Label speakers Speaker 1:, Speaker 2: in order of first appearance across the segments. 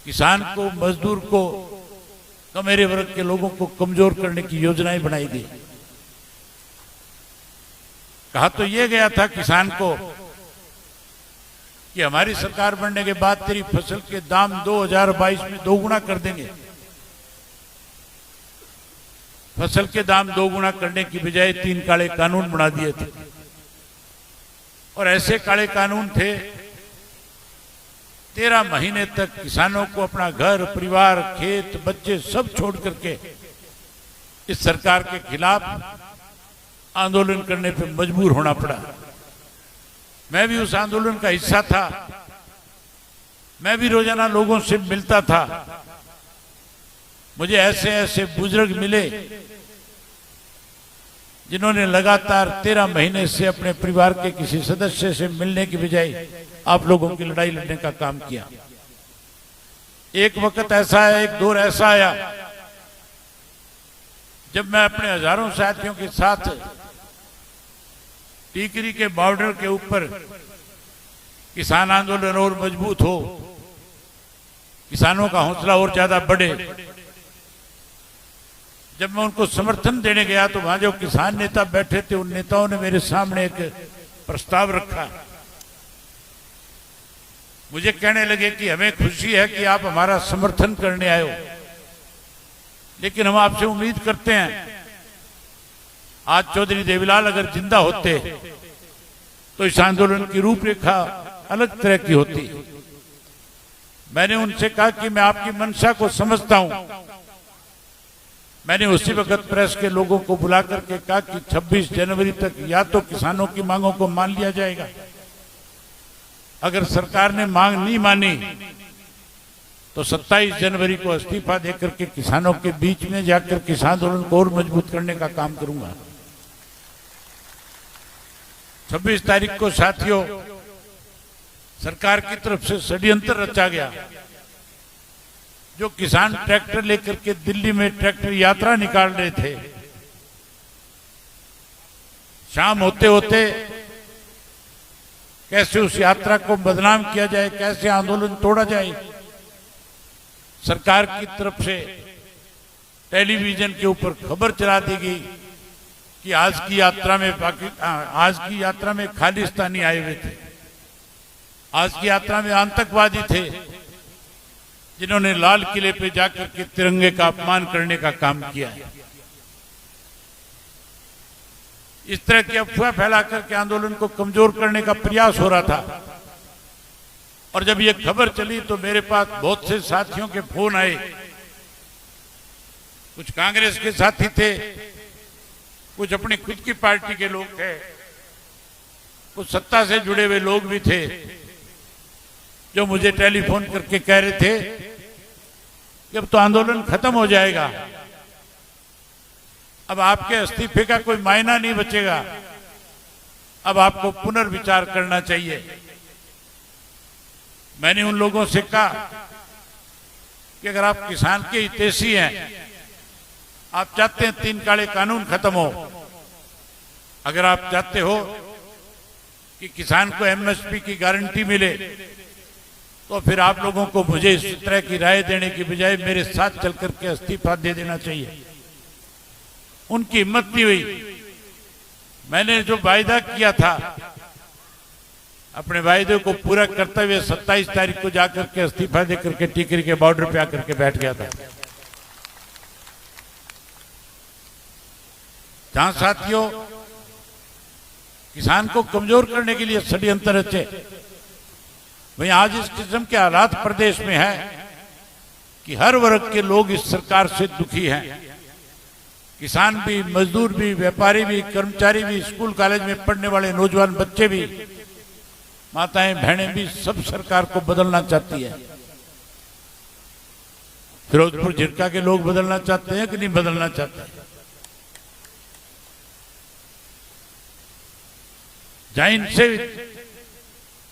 Speaker 1: किसान को, मजदूर को, कमेरे वर्ग के लोगों को कमजोर करने की योजनाएं बनाई गई। कहा तो यह गया था किसान को कि हमारी सरकार बनने के बाद तेरी फसल के दाम 2022 में दोगुना कर देंगे। फसल के दाम दोगुना करने की बजाय 3 काले कानून बना दिए थे, और ऐसे काले कानून थे 13 महीने तक किसानों को अपना घर, परिवार, खेत, बच्चे सब छोड़ करके इस सरकार के खिलाफ आंदोलन करने पे मजबूर होना पड़ा। मैं भी उस आंदोलन का हिस्सा था। मैं भी रोजाना लोगों से मिलता था। मुझे ऐसे ऐसे बुजुर्ग मिले जिन्होंने लगातार 13 महीने से अपने परिवार के किसी सदस्य से मिलने की बजाय आप लोगों की लड़ाई लड़ने का काम किया। एक वक्त ऐसा आया, एक दौर ऐसा आया जब मैं अपने हजारों साथियों के साथ टीकरी के बॉर्डर के ऊपर किसान आंदोलन और मजबूत हो, किसानों का हौसला और ज्यादा बढ़े, जब मैं उनको समर्थन देने गया तो वहां जो किसान नेता बैठे थे उन नेताओं ने मेरे सामने एक प्रस्ताव रखा। मुझे कहने लगे कि हमें खुशी है कि आप हमारा समर्थन करने आए हो, लेकिन हम आपसे उम्मीद करते हैं आज चौधरी देवीलाल अगर जिंदा होते तो इस आंदोलन की रूपरेखा अलग तरह की होती। मैंने उनसे कहा कि मैं आपकी मंशा को समझता हूं। मैंने उसी वक्त प्रेस के लोगों को बुला करके कहा कि 26 जनवरी तक या तो किसानों की मांगों को मान लिया जाएगा, अगर सरकार ने मांग नहीं मानी तो 27 जनवरी को इस्तीफा देकर के किसानों के बीच में जाकर किसान आंदोलन को और मजबूत करने का काम करूंगा। 26 तारीख को साथियों सरकार की तरफ से षड्यंत्र रचा गया। जो किसान ट्रैक्टर लेकर के दिल्ली में ट्रैक्टर यात्रा निकाल रहे थे, शाम होते होते कैसे उस यात्रा को बदनाम किया जाए, कैसे आंदोलन तोड़ा जाए, सरकार की तरफ से टेलीविजन के ऊपर खबर चला दी गई कि आज की यात्रा में खालिस्तानी आए हुए थे, आज की यात्रा में आतंकवादी थे जिन्होंने लाल किले पे जाकर के तिरंगे का अपमान करने का काम किया है। इस तरह की अफवाह फैला करके आंदोलन को कमजोर करने का प्रयास हो रहा था। और जब ये खबर चली तो मेरे पास बहुत से साथियों के फोन आए। कुछ कांग्रेस के साथी थे, कुछ अपनी खुद की पार्टी के लोग थे, कुछ सत्ता से जुड़े हुए लोग भी थे, जो मुझे टेलीफोन करके कह रहे थे कि अब तो आंदोलन खत्म हो जाएगा, अब आपके इस्तीफे का कोई मायना नहीं बचेगा, अब आपको पुनर्विचार करना चाहिए। मैंने उन लोगों से कहा कि अगर आप किसान के हितैषी हैं, आप चाहते हैं 3 काले कानून खत्म हो, अगर आप चाहते हो कि किसान को एमएसपी की गारंटी मिले, तो फिर आप लोगों को मुझे इस तरह की राय देने की बजाय मेरे साथ चल करके इस्तीफा दे देना चाहिए। उनकी हिम्मत नहीं हुई। मैंने जो वायदा किया था अपने वायदे को पूरा करते हुए 27 तारीख को जाकर के इस्तीफा देकर के टीकरी के बॉर्डर पे आकर के बैठ गया था। जहां साथियों किसान को कमजोर करने के लिए षड्यंत्र रचे, वहीं आज इस किस्म के हालात प्रदेश में है कि हर वर्ग के लोग इस सरकार से दुखी हैं। किसान भी, मजदूर भी, व्यापारी भी, कर्मचारी भी, स्कूल कॉलेज में पढ़ने वाले नौजवान बच्चे भी, माताएं बहनें भी, सब सरकार को बदलना चाहती है। फिरोजपुर झिरका के लोग बदलना चाहते हैं कि नहीं बदलना चाहते? जहां इनसे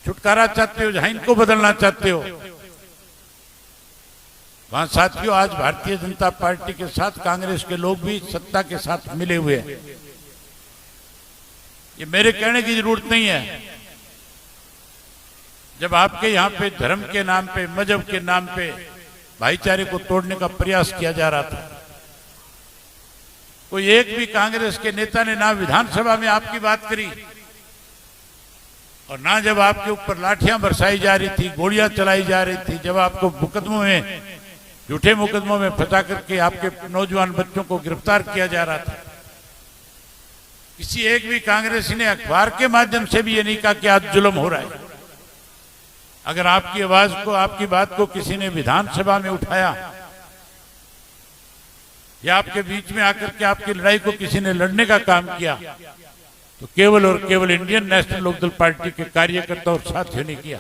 Speaker 1: छुटकारा चाहते हो, जहां इनको बदलना चाहते हो, वहां साथियों आज भारतीय जनता पार्टी के साथ कांग्रेस के लोग भी सत्ता के साथ मिले हुए हैं। ये मेरे कहने की जरूरत नहीं है। जब आपके यहां पे धर्म के नाम पे, मजहब के नाम पे भाईचारे को तोड़ने का प्रयास किया जा रहा था। कोई एक भी कांग्रेस के नेता ने ना विधानसभा में आपकी बात करी और ना जब आपके ऊपर लाठियां बरसाई जा रही थी, गोलियां चलाई जा रही थी, जब आपको मुकदमों में, झूठे मुकदमों में फंसा करके आपके नौजवान बच्चों को गिरफ्तार किया जा रहा था, किसी एक भी कांग्रेसी ने अखबार के माध्यम से भी ये नहीं कहा कि आज जुल्म हो रहा है। अगर आपकी आवाज को, आपकी बात को किसी ने विधानसभा में उठाया या आपके बीच में आकर के आपकी लड़ाई को किसी ने लड़ने का काम किया, तो केवल और केवल इंडियन नेशनल लोकदल पार्टी के कार्यकर्ता और साथियों ने किया।